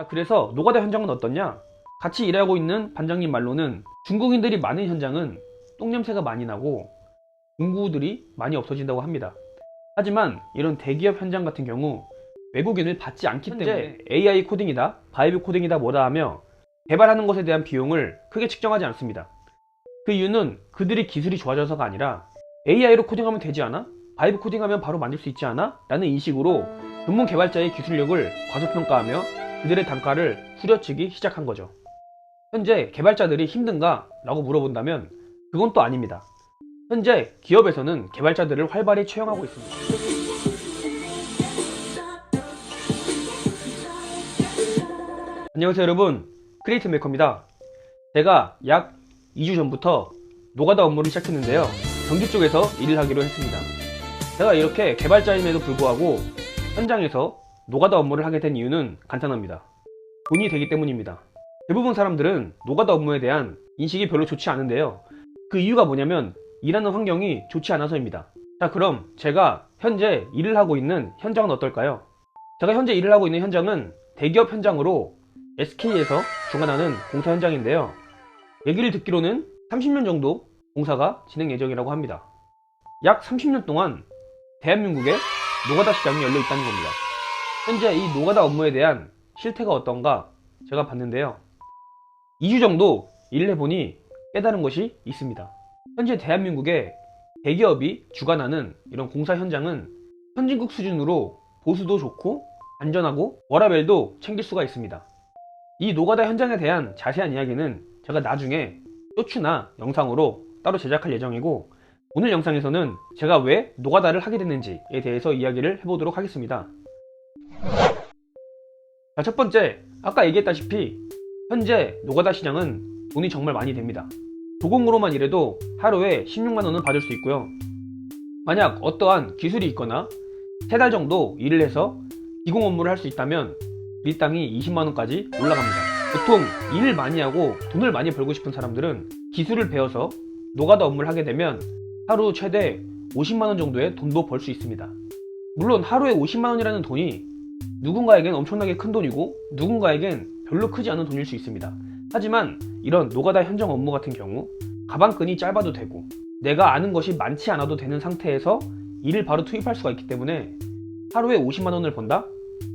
그래서 노가다 현장은 어떻냐? 같이 일하고 있는 반장님 말로는 중국인들이 많은 현장은 똥냄새가 많이 나고 공구들이 많이 없어진다고 합니다. 하지만 이런 대기업 현장 같은 경우 외국인을 받지 않기 때문에 AI 코딩이다, 바이브 코딩이다 뭐다 하며 개발하는 것에 대한 비용을 크게 측정하지 않습니다. 그 이유는 그들이 기술이 좋아져서가 아니라 AI로 코딩하면 되지 않아? 바이브 코딩하면 바로 만들 수 있지 않아? 라는 인식으로 전문 개발자의 기술력을 과소평가하며 그들의 단가를 후려치기 시작한 거죠. 현재 개발자들이 힘든가? 라고 물어본다면 그건 또 아닙니다. 현재 기업에서는 개발자들을 활발히 채용하고 있습니다. 안녕하세요 여러분, 크리에이트 메이커입니다. 제가 약 2주 전부터 노가다 업무를 시작했는데요, 전기 쪽에서 일을 하기로 했습니다. 제가 이렇게 개발자임에도 불구하고 현장에서 노가다 업무를 하게 된 이유는 간단합니다. 돈이 되기 때문입니다. 대부분 사람들은 노가다 업무에 대한 인식이 별로 좋지 않은데요, 그 이유가 뭐냐면 일하는 환경이 좋지 않아서입니다. 자, 그럼 제가 현재 일을 하고 있는 현장은 어떨까요? 제가 현재 일을 하고 있는 현장은 대기업 현장으로 SK에서 주관하는 공사 현장인데요, 얘기를 듣기로는 30년 정도 공사가 진행 예정이라고 합니다. 약 30년 동안 대한민국에 노가다 시장이 열려 있다는 겁니다. 현재 이 노가다 업무에 대한 실태가 어떤가 제가 봤는데요, 2주 정도 일을 해보니 깨달은 것이 있습니다. 현재 대한민국의 대기업이 주관하는 이런 공사 현장은 선진국 수준으로 보수도 좋고 안전하고 워라밸도 챙길 수가 있습니다. 이 노가다 현장에 대한 자세한 이야기는 제가 나중에 쇼츠나 영상으로 따로 제작할 예정이고, 오늘 영상에서는 제가 왜 노가다를 하게 됐는지에 대해서 이야기를 해보도록 하겠습니다. 자, 첫 번째, 아까 얘기했다시피 현재 노가다 시장은 돈이 정말 많이 됩니다. 도공으로만 일해도 하루에 16만원은 받을 수 있고요, 만약 어떠한 기술이 있거나 3달 정도 일을 해서 기공 업무를 할 수 있다면 일당이 20만원까지 올라갑니다. 보통 일을 많이 하고 돈을 많이 벌고 싶은 사람들은 기술을 배워서 노가다 업무를 하게 되면 하루 최대 50만원 정도의 돈도 벌 수 있습니다. 물론 하루에 50만원이라는 돈이 누군가에겐 엄청나게 큰 돈이고 누군가에겐 별로 크지 않은 돈일 수 있습니다. 하지만 이런 노가다 현장 업무 같은 경우 가방끈이 짧아도 되고 내가 아는 것이 많지 않아도 되는 상태에서 일을 바로 투입할 수가 있기 때문에 하루에 50만원을 번다?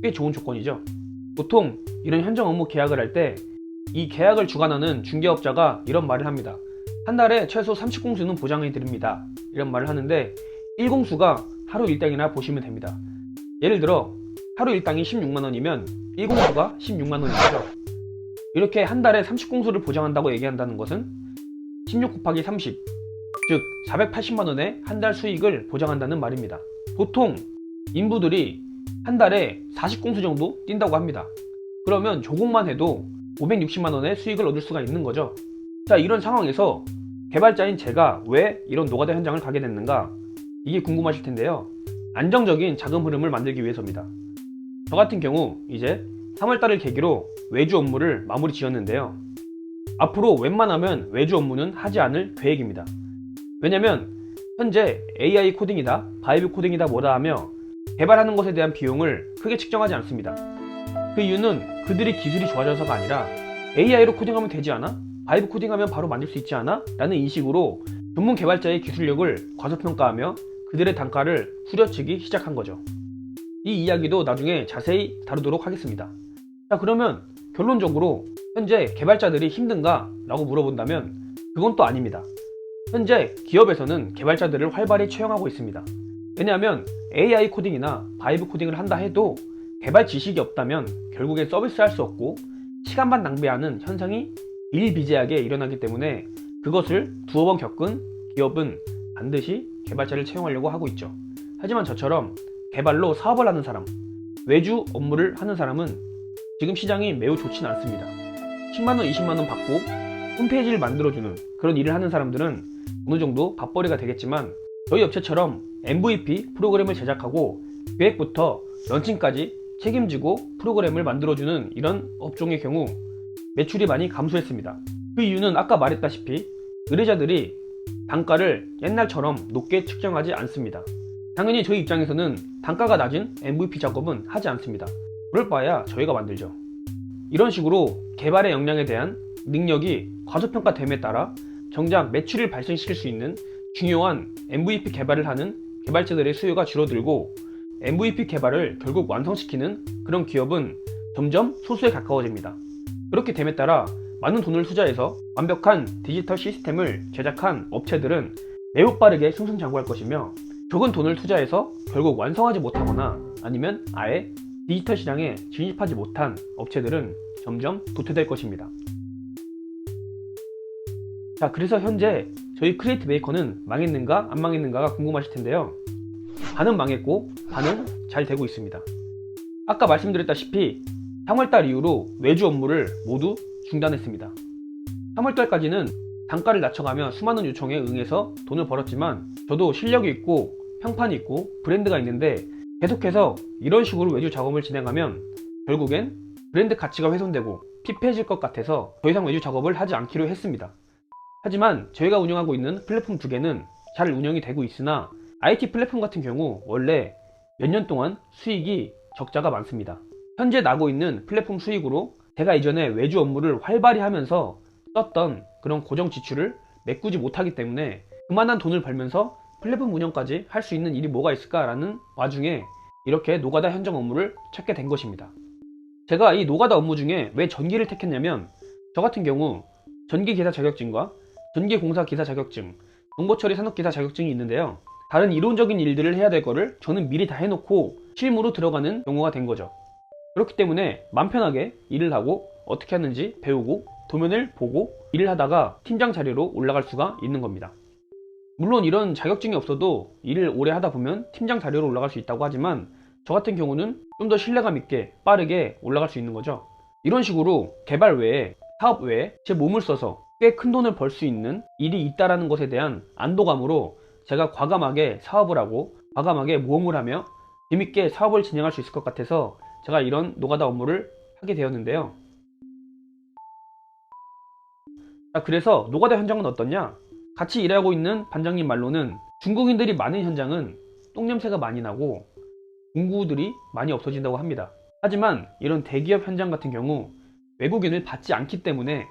꽤 좋은 조건이죠. 보통 이런 현장 업무 계약을 할 때 이 계약을 주관하는 중개업자가 이런 말을 합니다. 한 달에 최소 30공수는 보장해 드립니다. 이런 말을 하는데 1공수가 하루 일당이나 보시면 됩니다. 예를 들어 하루 일당이 16만원이면 1공수가 16만원이죠. 이렇게 한 달에 30공수를 보장한다고 얘기한다는 것은 16 곱하기 30, 즉 480만원의 한 달 수익을 보장한다는 말입니다. 보통 인부들이 한 달에 40공수 정도 뛴다고 합니다. 그러면 조공만 해도 560만원의 수익을 얻을 수가 있는 거죠. 자, 이런 상황에서 개발자인 제가 왜 이런 노가다 현장을 가게 됐는가, 이게 궁금하실 텐데요, 안정적인 자금 흐름을 만들기 위해서입니다. 저 같은 경우 이제 3월달을 계기로 외주 업무를 마무리 지었는데요, 앞으로 웬만하면 외주 업무는 하지 않을 계획입니다. 왜냐면 현재 AI 코딩이다, 바이브 코딩이다 뭐다 하며 개발하는 것에 대한 비용을 크게 측정하지 않습니다. 그 이유는 그들이 기술이 좋아져서가 아니라 AI로 코딩하면 되지 않아? 바이브 코딩하면 바로 만들 수 있지 않아? 라는 인식으로 전문 개발자의 기술력을 과소평가하며 그들의 단가를 후려치기 시작한 거죠. 이 이야기도 나중에 자세히 다루도록 하겠습니다. 자, 그러면 결론적으로 현재 개발자들이 힘든가? 라고 물어본다면 그건 또 아닙니다. 현재 기업에서는 개발자들을 활발히 채용하고 있습니다. 왜냐하면 AI 코딩이나 바이브 코딩을 한다 해도 개발 지식이 없다면 결국엔 서비스할 수 없고 시간만 낭비하는 현상이 일비재하게 일어나기 때문에 그것을 두어 번 겪은 기업은 반드시 개발자를 채용하려고 하고 있죠. 하지만 저처럼 개발로 사업을 하는 사람, 외주 업무를 하는 사람은 지금 시장이 매우 좋진 않습니다. 10만원, 20만원 받고 홈페이지를 만들어주는 그런 일을 하는 사람들은 어느 정도 밥벌이가 되겠지만, 저희 업체처럼 MVP 프로그램을 제작하고 계획부터 런칭까지 책임지고 프로그램을 만들어주는 이런 업종의 경우 매출이 많이 감소했습니다. 그 이유는 아까 말했다시피 의뢰자들이 단가를 옛날처럼 높게 측정하지 않습니다. 당연히 저희 입장에서는 단가가 낮은 MVP 작업은 하지 않습니다. 그럴 바에야 저희가 만들죠. 이런 식으로 개발의 역량에 대한 능력이 과소평가됨에 따라 정작 매출을 발생시킬 수 있는 중요한 MVP 개발을 하는 개발자들의 수요가 줄어들고 MVP 개발을 결국 완성시키는 그런 기업은 점점 소수에 가까워집니다. 그렇게 됨에 따라 많은 돈을 투자해서 완벽한 디지털 시스템을 제작한 업체들은 매우 빠르게 승승장구할 것이며, 적은 돈을 투자해서 결국 완성하지 못하거나 아니면 아예 디지털 시장에 진입하지 못한 업체들은 점점 도태될 것입니다. 자, 그래서 현재 저희 크리에이트 메이커는 망했는가 안 망했는가가 궁금하실 텐데요. 반은 망했고 반은 잘 되고 있습니다. 아까 말씀드렸다시피 3월달 이후로 외주 업무를 모두 중단했습니다. 3월달까지는 단가를 낮춰가며 수많은 요청에 응해서 돈을 벌었지만, 저도 실력이 있고 평판이 있고 브랜드가 있는데 계속해서 이런 식으로 외주 작업을 진행하면 결국엔 브랜드 가치가 훼손되고 피폐해질 것 같아서 더 이상 외주 작업을 하지 않기로 했습니다. 하지만 저희가 운영하고 있는 플랫폼 두 개는 잘 운영이 되고 있으나 IT 플랫폼 같은 경우 원래 몇 년 동안 수익이 적자가 많습니다. 현재 나고 있는 플랫폼 수익으로 제가 이전에 외주 업무를 활발히 하면서 썼던 그런 고정 지출을 메꾸지 못하기 때문에 그만한 돈을 벌면서 플랫폼 운영까지 할 수 있는 일이 뭐가 있을까라는 와중에 이렇게 노가다 현장 업무를 찾게 된 것입니다. 제가 이 노가다 업무 중에 왜 전기를 택했냐면, 저 같은 경우 전기기사 자격증과 전기공사 기사 자격증, 정보처리 산업기사 자격증이 있는데요. 다른 이론적인 일들을 해야 될 거를 저는 미리 다 해놓고 실무로 들어가는 경우가 된 거죠. 그렇기 때문에 맘 편하게 일을 하고 어떻게 하는지 배우고 도면을 보고 일을 하다가 팀장 자리로 올라갈 수가 있는 겁니다. 물론 이런 자격증이 없어도 일을 오래 하다 보면 팀장 자리로 올라갈 수 있다고 하지만, 저 같은 경우는 좀 더 신뢰감 있게 빠르게 올라갈 수 있는 거죠. 이런 식으로 개발 외에, 사업 외에 제 몸을 써서 꽤 큰 돈을 벌 수 있는 일이 있다라는 것에 대한 안도감으로 제가 과감하게 사업을 하고 과감하게 모험을 하며 재밌게 사업을 진행할 수 있을 것 같아서 제가 이런 노가다 업무를 하게 되었는데요. 자, 그래서 노가다 현장은 어떻냐? 같이 일하고 있는 반장님 말로는 중국인들이 많은 현장은 똥냄새가 많이 나고 공구들이 많이 없어진다고 합니다. 하지만 이런 대기업 현장 같은 경우 외국인을 받지 않기 때문에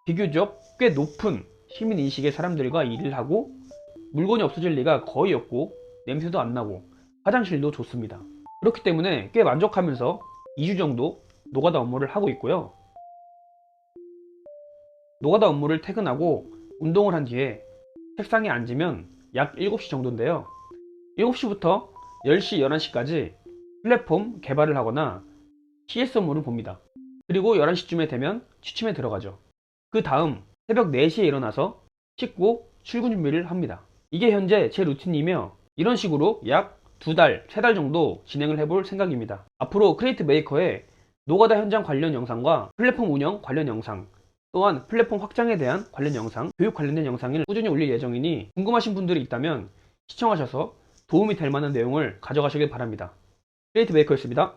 비교적 꽤 높은 시민인식의 사람들과 일을 하고 물건이 없어질 리가 거의 없고 냄새도 안 나고 화장실도 좋습니다. 그렇기 때문에 꽤 만족하면서 2주 정도 노가다 업무를 하고 있고요. 노가다 업무를 퇴근하고 운동을 한 뒤에 책상에 앉으면 약 7시 정도인데요. 7시부터 10시, 11시까지 플랫폼 개발을 하거나 CS 업무를 봅니다. 그리고 11시쯤에 되면 취침에 들어가죠. 그 다음 새벽 4시에 일어나서 씻고 출근 준비를 합니다. 이게 현재 제 루틴이며, 이런 식으로 약 2달, 3달 정도 진행을 해볼 생각입니다. 앞으로 크리에이트 메이커의 노가다 현장 관련 영상과 플랫폼 운영 관련 영상, 또한 플랫폼 확장에 대한 관련 영상, 교육 관련된 영상을 꾸준히 올릴 예정이니 궁금하신 분들이 있다면 시청하셔서 도움이 될 만한 내용을 가져가시길 바랍니다. 크리에이트 메이커였습니다.